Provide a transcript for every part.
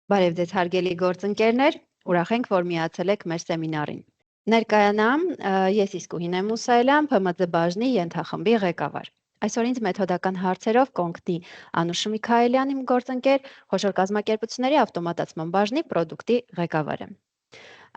Բարև ձեզ հարգելի գործընկերներ, ուրախ ենք, որ միացել եք մեր սեմինարին։ Ներկայանամ ես Իսկուհին եմ Մուսայելյան, ՓՄԾ բաժնի ենթախմբի ղեկավար։ Այսօր ինձ մեթոդական հարցերով կօգնի Անուշ Միքայելյան, իմ գործընկեր, խոշոր կազմակերպությունների ավտոմատացման բաժնի պրոդուկտի ղեկավարը։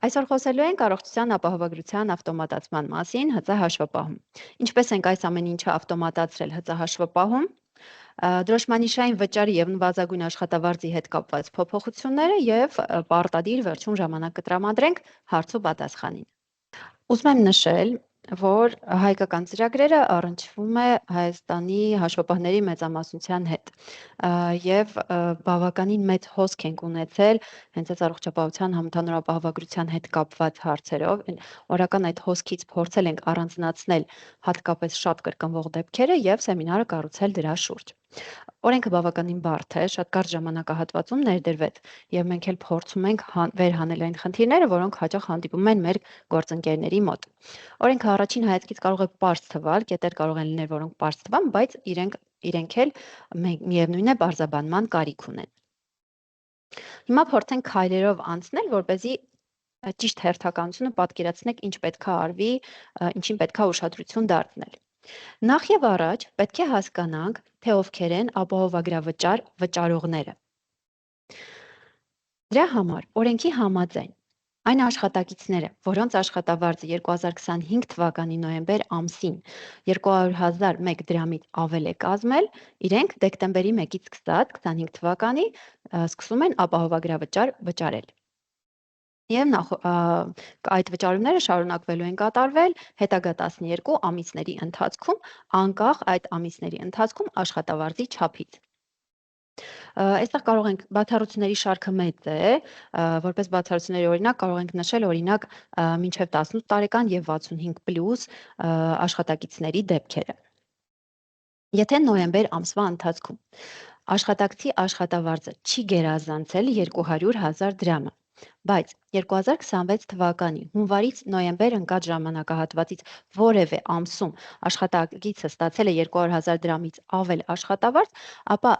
Այսօր խոսելու ենք առողջության ապահովագրության ավտոմատացման մասին հծահաշվապահում։ Ինչպես ենք այս ամեն ինչը ավտոմատացրել հծահաշվապահում, դրոշմանիշային վճարի եւ նվազագույն աշխատավարձի հետ կապված փոփոխությունները եւ պարտադիր վերջում ժամանակ կտրամադրենք հարց ու պատասխանին։ Ուզում եմ նշել, որ հայկական ծրագրերը առնչվում է Հայաստանի հաշվապահների մեծամասնության հետ եւ բավականին մեծ հոսք ենք ունեցել հենց այս առողջապահության համընդհանուր ապահովագրության հետ կապված հարցերով, օրական այդ հոսքից փորձել ենք առանձնացնել հատկապես շատ կրկնվող դեպքերը եւ սեմինարը կառուցել դրա շուրջ։ Օրենքը բավականին բարդ է, շատ կարճ ժամանակահատվածում ներդրվեց եւ մենք էլ փորձում ենք վերհանել այն խնդիրները, որոնք հաճախ հանդիպում են մեր գործընկերների մոտ։ Օրենքը առաջին հայացքից կարող է պարզ թվալ, կետեր կարող են լինել, որոնք պարզ թվան, բայց իրենք էլ միևնույն է բարձրաբանման կարիք ունեն։ Հիմա փորձենք քայլերով անցնել, որպեսզի ճիշտ հերթականությունը պատկերացնեք, ինչ պետք է արվի, ինչին պետք է ուշադրություն դարձնել։ Նախ եւ առաջ պետք է հասկանանք, թե ովքեր են ապահովագրավճար վճարողները։ Դրա համար օրենքի համաձայն այն աշխատակիցները, որոնց աշխատավարձը 2025 թվականի նոյեմբեր ամսին 200,001 դրամից ավել է կազմել, իրենք դեկտեմբերի 1-ից սկսած 25 թվականի սկսում են ապահովագրավճար վճարել։ Եվ այդ վճարումները շարունակվելու են կատարվել հետագա 12 ամիսների ընթացքում, անկախ այդ ամիսների ընթացքում աշխատավարձի չափից։ Այստեղ կարող ենք բացառությունների շարքը մեծ է, որպես բացառությունների օրինակ կարող ենք նշել օրինակ մինչև 18 տարեկան եւ 65+ աշխատակիցների դեպքերը։ Եթե նոյեմբեր ամսվա ընթացքում աշխատակցի աշխատավարձը չի գերազանցել 200,000 դրամը, բայց 2026 թվականի հունվարից նոյեմբեր ընկած ժամանակահատվածից որևէ ամսում աշխատակիցը ստացել է 200,000 դրամից ավել աշխատավարձ, ապա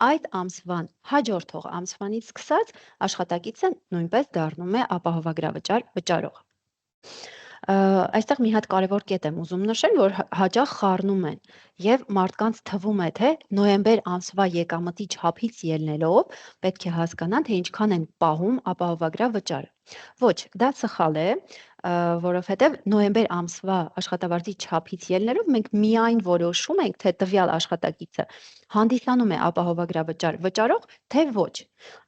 այդ ամսվան հաջորդող ամսվանից սկսած աշխատակիցը նույնպես դառնում է ապահովագրավճար վճարող։ Այստեղ մի հատ կարևոր կետ եմ ուզում նշել, որ հաճախ խառնում են եւ մարդկանց թվում է, թե նոյեմբեր ամսվա եկամտի չափից ելնելով պետք է հասկանան, թե ինչքան են պահում ապահովագրավճարը։ Ոչ, դա սխալ է, որովհետեւ նոյեմբեր ամսվա աշխատավարձի չափից ելնելով մենք միայն որոշում ենք, թե տվյալ աշխատակիցը հանդիսանում է ապահովագրավճար վճարող, թե ոչ։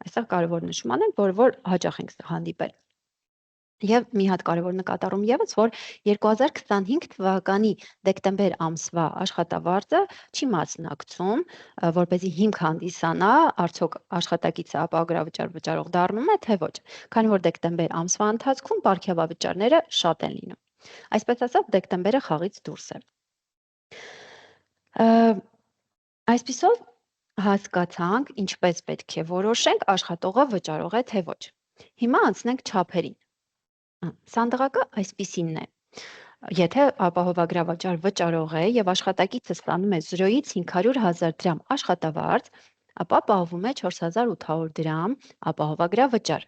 Այստեղ կարևոր նշում անեմ, որ հաճախ ենք հանդիպել։ Եվ մի հատ կարևոր նկատառում եւս, որ 2025 թվականի դեկտեմբեր ամսվա աշխատավարձը չի մասնակցում, որպեսզի հիմք հանդիսանա, արդյոք աշխատակիցը ապահովագրավճար վճարող դառնում է, թե ոչ, քանի որ դեկտեմբեր ամսվա ընթացքում պարգևավճարները շատ են լինում։ Այսպես ասած, դեկտեմբերը խաղից դուրս է։ Այսպիսով հասկացանք, ինչպես պետք է որոշենք աշխատողը վճարող է, թե ոչ։ Հիմա անցնենք չափերին։ Սանդղակը այսպիսինն է. Եթե ապահովագրավճար վճարող է եւ աշխատակիցը ստանում է 0-ից 500,000 դրամ աշխատավարձ, ապա պահվում է 4,800 դրամ ապահովագրավճար։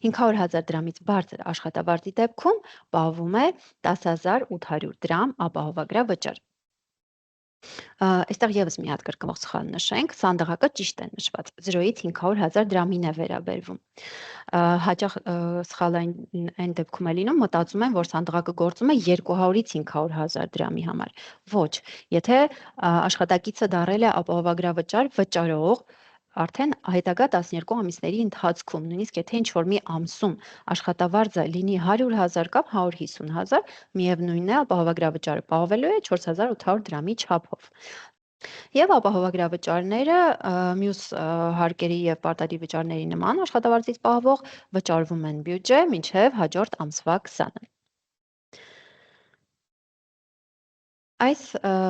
500,000 դրամից բարձր աշխատավարձի դեպքում պահվում է 10,800 դրամ ապահովագրավճար։ Այստեղ եւս մի հատ կրկնող սխալ նշենք, սանդղակը ճիշտ է նշված, 0-ից 500,000 դրամին է վերաբերվում։ Հաճախ սխալ այն դեպքում է լինում, մտածում են, որ սանդղակը գործում է 200-ից 500,000 դրամի համար։ Ոչ, եթե աշխատակիցը դառել է ապահովագրավճար վճարող, արդեն հետագա 12 ամիսների ընթացքում, նույնիսկ եթե ինչ-որ մի ամսում աշխատավարձը լինի 100,000 կամ 150,000, միևնույնն է ապահովագրավճարը պահվելու է 4,800 դրամի չափով։ Եվ ապահովագրավճարները մյուս հարկերի եւ պարտադիր վճարների նման աշխատավարձից պահվող վճարվում են բյուջե մինչեւ հաջորդ ամսվա 20-ը։ Այս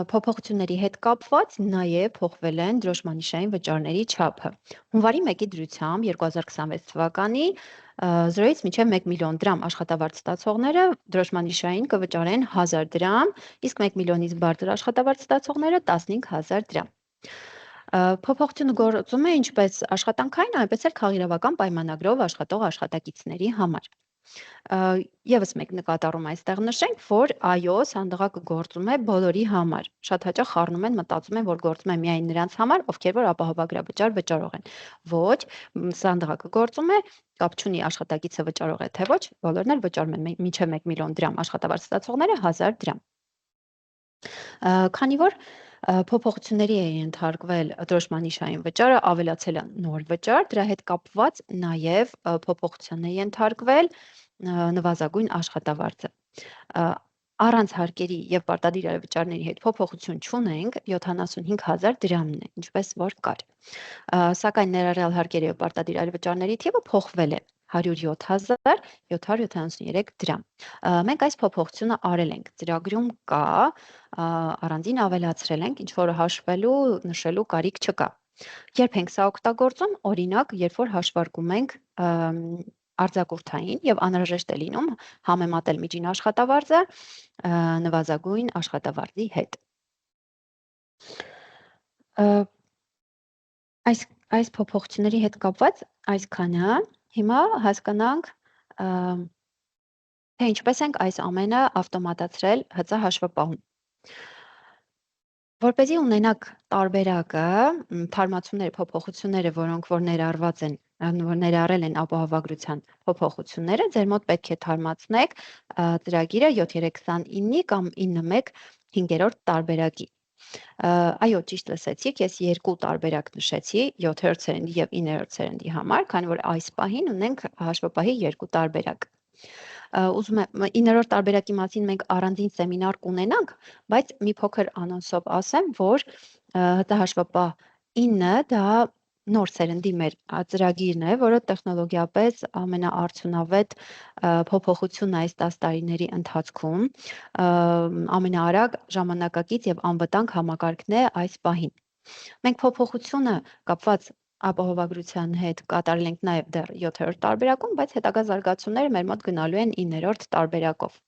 փոփոխությունների հետ կապված նաև փոխվել են դրոշմանիշային վճարների չափը։ Հունվարի 1-ի դրությամբ 2026 թվականի 0-ից մինչև 1 միլիոն դրամ աշխատավարձ ստացողները դրոշմանիշային կվճարեն 1000 դրամ, իսկ 1 միլիոնից բարձր աշխատավարձ ստացողները 15,000 դրամ։ Փոփոխությունը գործում է ինչպես աշխատանքային, այնպես էլ քաղաքական պայմանագրով աշխատող աշխատակիցների համար։ Եվս մեկ նկատառում այստեղ նշենք, որ այո, սանդղակը գործում է բոլորի համար։ Շատ հաճախ խառնում են, մտածում են, որ գործում է միայն նրանց համար, ովքեր որ ապահովագրավճար վճարող են։ Ոչ, սանդղակը գործում է, կապ չունի աշխատակիցը վճարող է թե ոչ, բոլորն էլ վճարում են մինչև 1 միլիոն դրամ աշխատավարձ ստացողները 1000 դրամ։ Քանի որ փոփոխությունների է ենթարկվել դրոշմանիշային վճարը, ավելացել է նոր վճար, դրա հետ կապված նաև փոփոխության է ենթարկվել նվազագույն աշխատավարձը։ Առանց հարկերի եւ պարտադիր այլվճարների հետ փոփոխություն չունենք, 75,000 դրամն է, ինչպես որ կար։ Սակայն ներառյալ հարկերի եւ պարտադիր այլվճարների թիվը փոխվել է 107,773 դրամ։ Մենք այս փոփոխությունը արել ենք, ծրագրում կա, առանձին ավելացրել ենք, ինչ որը հաշվելու, նշելու կարիք չկա։ Երբ ենք սա օգտագործում, օրինակ, երբ որ հաշվարկում ենք արձակուրդային եւ անհրաժեշտ է լինում համեմատել միջին աշխատավարձը նվազագույն աշխատավարձի հետ։ Այս փոփոխությունների հետ կապված այսքանը, հիմա հասկանանք, թե ինչպես ենք այս ամենը ավտոմատացրել ՀԾ հաշվապահում։ Որպեսզի ունենաք տարբերակը, թարմացումները, փոփոխությունները, որոնք որ ներառված են, որ ներառել են ապահովագրության փոփոխությունները, ձեր մոտ պետք է թարմացնեք ծրագիրը 739-ի կամ 91/5 տարբերակի։ Այո, ճիշտ լսեցիք, ես երկու տարբերակ նշեցի 7-րդ սերնդի եւ 9-րդ սերնդի համար, քանի որ այս պահին ունենք հաշվապահի երկու տարբերակ։ Ուզում եմ 9-րդ տարբերակի մասին մենք առանձին սեմինար կունենանք, բայց մի փոքր անոնսով ասեմ, որ հաշվապահ 9 դա նոր սերնդի մեր ծրագիրն է, որը տեխնոլոգիապես ամենաարդյունավետ փոփոխությունն այս 10 տարիների ընթացքում, ամենաարագ ժամանակակից եւ անվտանգ համակարգն է այս պահին։ Մենք փոփոխությունը կապված ապահովագրության հետ կատարել ենք նաև դեռ 7-րդ տարբերակում, բայց հետագա զարգացումները մեր մոտ գնալու են 9-րդ տարբերակով։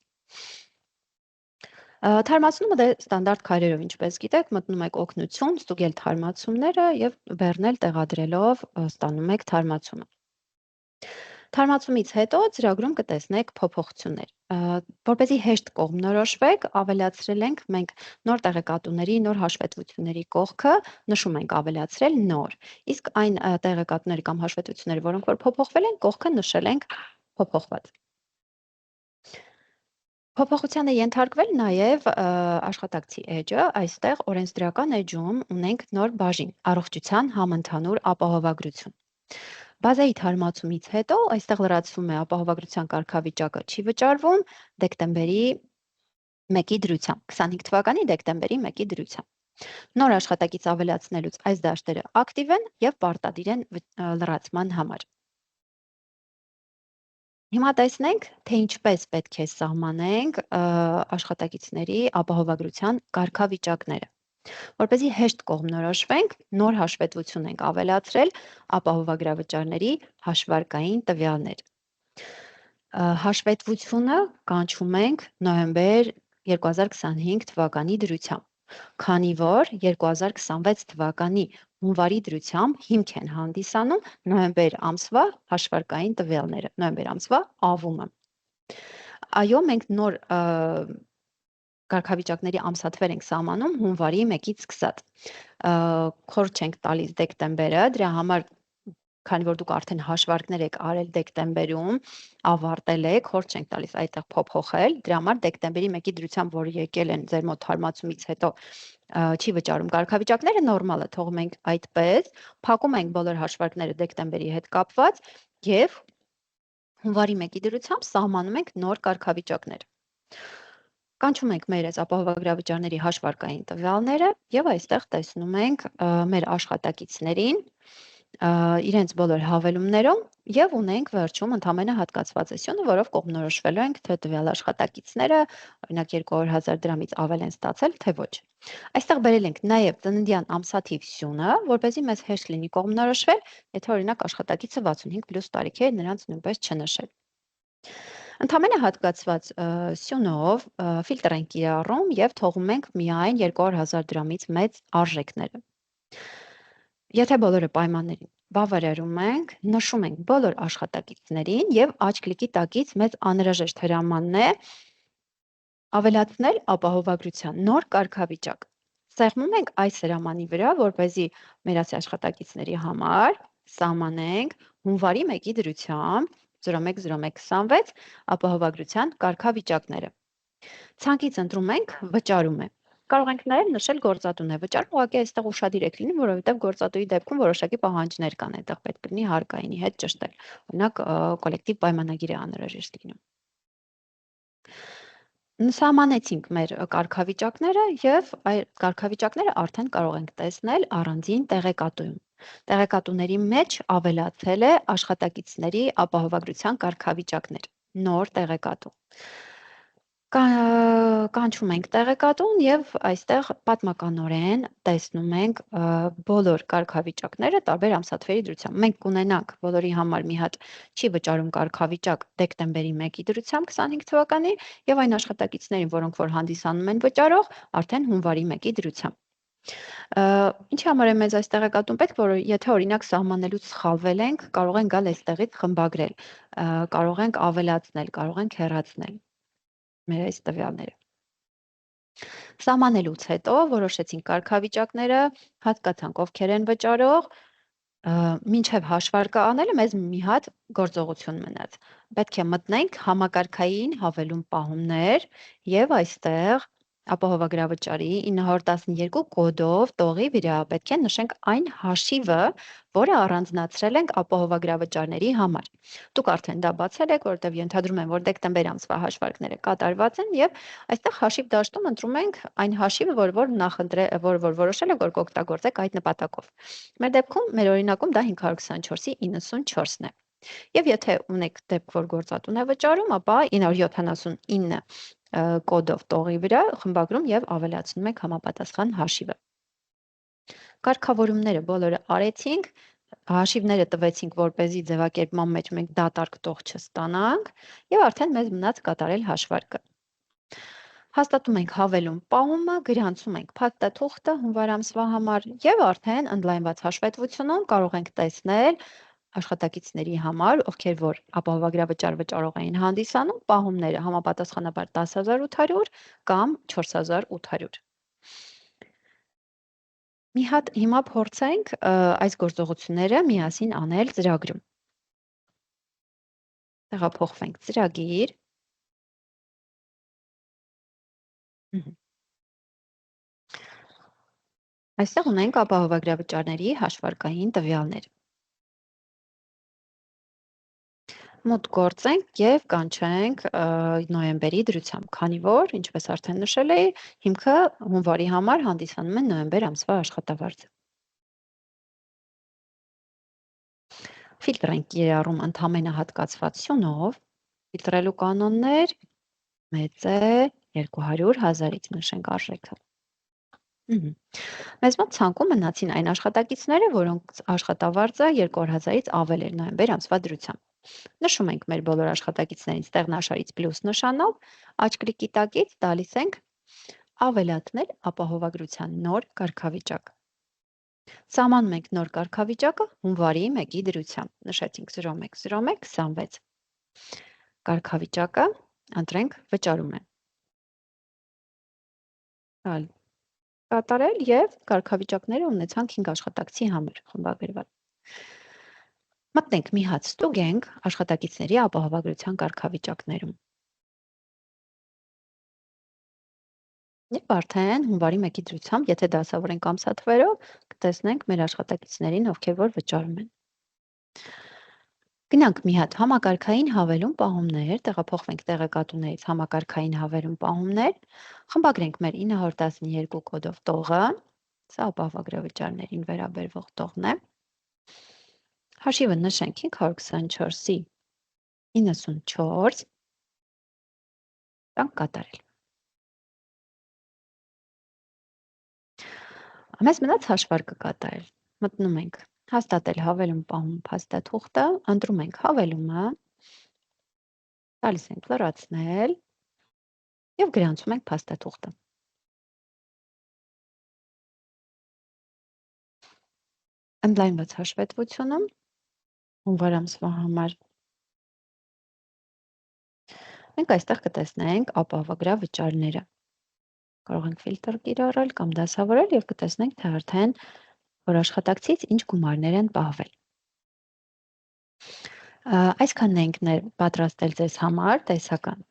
Թարմացնումը դե ստանդարտ քայլերով, ինչպես գիտեք, մտնում եք օգնություն, ստուգել թարմացումները եւ բեռնել տեղադրելով ստանում եք թարմացումը։ Թարմացումից հետո ծրագրում կտեսնեք փոփոխություններ։ Որպեսզի հեշտ կողմնորոշվեք, ավելացրել ենք մենք նոր տեղեկատուների, նոր հաշվետվությունների կողքը, նշում ենք ավելացրել նոր, իսկ այն տեղեկատուները կամ հաշվետվությունները, որոնք որ փոփոխվել են, կողքը նշել ենք փոփոխված։ Փոփոխության է ենթարկվել նաև աշխատակցի էջը, այստեղ օրենսդրական էջում ունենք նոր բաժին՝ առողջության համընդհանուր ապահովագրություն։ Բազայի թարմացումից հետո այստեղ լրացվում է ապահովագրության կարգավիճակը չի վճարվում դեկտեմբերի 1-ի դրությամբ, 25 թվականի դեկտեմբերի 1-ի դրությամբ։ Նոր աշխատակից ավելացնելուց այս դաշտերը ակտիվ են եւ պարտադիր են լրացման համար։ Հիմա տեսնենք, թե ինչպես պետք է սահմանենք աշխատակիցների ապահովագրության կարգավիճակները։ Որպեսզի հեշտ կողմնորոշվենք, նոր հաշվետվություն ենք ավելացրել ապահովագրավճարների հաշվարկային տվյալներ։ Հաշվետվությունը կանչում ենք նոյեմբեր 2025 թվականի դրությամբ, քանի որ 2026 թվականի հունվարի դրությամբ հիմք են հանդիսանում նոյեմբեր ամսվա հաշվարկային տվյալները, նոյեմբեր ամսվա ավումը։ Այո, մենք նոր կարգավիճակների ամսաթվեր ենք սահմանում հունվարի 1-ից սկսած։ Խորհուրդ չենք տալիս դեկտեմբերը, դրա համար քանի որ դուք արդեն հաշվարկներ եք արել դեկտեմբերում, ավարտել եք, խորհուրդ չենք տալիս այդտեղ փոփոխել, դրա համար դեկտեմբերի 1-ի դրությամբ, որ եկել են ձեր մոտ թարմացումից հետո չի վճարում կարգավիճակները, նորմալ է, թողում ենք այդպես, փակում ենք բոլոր հաշվարկները դեկտեմբերի հետ կապված եւ հունվարի 1-ի դրությամբ սահմանում ենք նոր կարգավիճակներ։ Կանչում ենք մեր ապահովագրավճարների հաշվարկային տվյալները եւ այստեղ տեսնում ենք մեր աշխատակիցներին իրենց բոլոր հավելումներով եւ ունենք վերջում ընդամենը հատկացվածությունը, որով կողմնորոշվելու ենք, թե տվյալ աշխատակիցները օրինակ 200,000 դրամից ավել են ստացել, թե ոչ։ Այստեղ բերել ենք նաև ծննդյան ամսաթիվ սյունը, որպեսզի մեզ հեշտ լինի կողմնորոշվել, եթե օրինակ աշխատակիցը 65+ տարիքի է, նրանց նույնպես չնշել։ Ընդամենը հատկացված սյունով ֆիլտր ենք կիրառում եւ թողում ենք միայն 200,000 դրամից մեծ արժեքները։ Եթե բոլորը պայմաններին բավարարում ենք, նշում ենք բոլոր աշխատակիցներին և աջ կլիկի տակից մեզ անհրաժեշտ հրամանն է ավելացնել ապահովագրության նոր կարգավիճակ։ Սեղմում ենք այս հրամանի վրա, որպեսզի մեր ասի աշխատակիցների համար սահմանենք հունվարի 1-ի դրությամբ 010126 ապահովագրության կարգավիճակները։ Ցանկից ընտրում ենք վճարում է։ Կարող ենք նաև նշել գործատուն է վճարում, ուղղակի այստեղ ուշադիր եք լինում, որովհետև գործատուի դեպքում որոշակի պահանջներ կան, այդտեղ պետք կլինի հարկայինի հետ ճշտել։ Օրինակ, կոլեկտիվ պայմանագիր է անհրաժեշտ լինում։ Սահմանեցինք մեր կարգավիճակները և այդ կարգավիճակները արդեն կարող ենք տեսնել առանձին տեղեկատուում։ Տեղեկատուների մեջ ավելացել է աշխատակիցների ապահովագրության կարգավիճակներ, նոր տեղեկատու։ Կանչում ենք տեղեկատուն և այստեղ պատմականորեն տեսնում ենք բոլոր կարգավիճակները տարբեր ամսաթվերի դրությամբ։ Մենք կունենանք բոլորի համար մի հատ չի վճարում կարգավիճակ դեկտեմբերի 1-ի դրությամբ 25 թվականի և այն աշխատակիցներին, որոնք որ հանդիսանում են վճարող, արդեն հունվարի 1-ի դրությամբ։ Ինչի համար է մեզ այս տեղեկատուն պետք, որ եթե օրինակ սահմանելուց սխալվել ենք, կարող ենք գալ այստեղից խմբագրել, կարող ենք ավելացնել, կարող ենք հեռացնել մեր այս տվյալները։ Սահմանելուց հետո որոշեցինք կարգավիճակները, հասկացանք ովքեր են վճարող, մինչև հաշվարկը անելը մեզ մի հատ գործողություն մնաց։ Պետք է մտնենք համակարգային հավելում պահումներ և այստեղ ապահովագրավճարի 912 կոդով տողի վրա պետք է նշենք այն հաշիվը, որը առանձնացրել ենք ապահովագրավճարների համար։ Դուք արդեն դա բացել եք, որովհետև ենթադրում եմ, որ դեկտեմբեր ամսվա հաշվարկները կատարված են և այստեղ հաշիվ դաշտում ընտրում ենք այն հաշիվը, որ որոշել եք, որ կօգտագործեք այդ նպատակով։ Մեր դեպքում, մեր օրինակում դա 524-ի 94-ն է։ Եվ եթե ունեք դեպք, որ գործատուն է վճարում, ապա 979 կոդով տողի վրա խմբագրում և ավելացնում եք համապատասխան հաշիվը։ Կարգավորումները բոլորը արեցինք, հաշիվները տվեցինք, որպեսզի ձևակերպման մեջ մենք դատարկ տող չստանանք և արդեն մեզ մնաց կատարել հաշվարկը։ Հաստատում ենք հավելում պահումը, գրանցում ենք փաստաթուղթը հունվար ամսվա համար և արդեն ընդլայնված հաշվետվությունում կարող ենք տեսնել աշխատակիցների համար, ովքեր որ ապահովագրավճար վճարող էին հանդիսանում, պահումները համապատասխանաբար 10.800 կամ 4.800։ Մի հատ հիմա փորձենք այս գործողությունները միասին անել ծրագրում։ Տեղափոխվենք ծրագիր։ Այստեղ ունենք ապահովագրավճարների հաշվարկային տվյալներ։ Մոտ գործենք և կանչենք նոյեմբերի դրությամբ, քանի որ, ինչպես արդեն նշել էի, հիմքը հունվարի համար հանդիսանում են նոյեմբեր ամսվա աշխատավարձը։ Ֆիլտր ենք կիրառում ընդամենը հատկացվածությունով, ֆիլտրելու կանոններ, մեծ է 200 1000-ից նշենք արժեքը։ Մեզ մոտ ցանկում մնացին այն աշխատակիցները, որոնց աշխատավարձը 200.000-ից ավել էր նոյեմբեր ամսվա դրությամբ։ Նշում ենք մեր բոլոր աշխատակիցներին ստեղնաշարից պլյուս նշանով, աջ կլիկի տակից տալիս ենք ավելացնել ապահովագրության նոր կարգավիճակ։ Սահմանում ենք նոր կարգավիճակը հունվարի 1-ի դրությամբ, նշեցինք 010126։ Կարգավիճակը ընտրենք վճարում է։ Կատարել և կարգավիճակները ունեցանք 5 աշխատակցի համար խմբագրված։ Մտնենք մի հատ ստուգենք աշխատակիցների ապահովագրության կարգավիճակներում։ Եվ արդեն հունվարի 1-ի դրությամբ, եթե դասավորենք ամսաթվերով, կտեսնենք մեր աշխատակիցներին, ովքեր որ վճարում են։ Գնանք մի հատ համակարգային հավելում պահումներ, տեղափոխվենք տեղեկատուներից համակարգային հավելում պահումներ, խմբագրենք մեր 912 կոդով տողը, սա ապահովագրավճարներին վերաբերվող տողն է, հաշիվը նշենք 524-ի 94, տանք կատարել։ Մեզ մնաց հաշվարկը կատարել, մտնում ենք հաստատել հավելում պահում փաստաթուղթը, ընտրում ենք հավելումը, տալիս ենք լրացնել և գրանցում ենք փաստաթուղթը։ Ընդլայնված հաշվետվությունում հունվար ամսվա համար մենք այստեղ կտեսնենք ապահովագրա վճարները։ Կարող ենք ֆիլտր կիրառել կամ դասավորել եւ կտեսնենք, թե արդեն որ աշխատակցից ինչ գումարներ են պահվել։ Այսքանն ենք պատրաստել ձեզ համար տեսական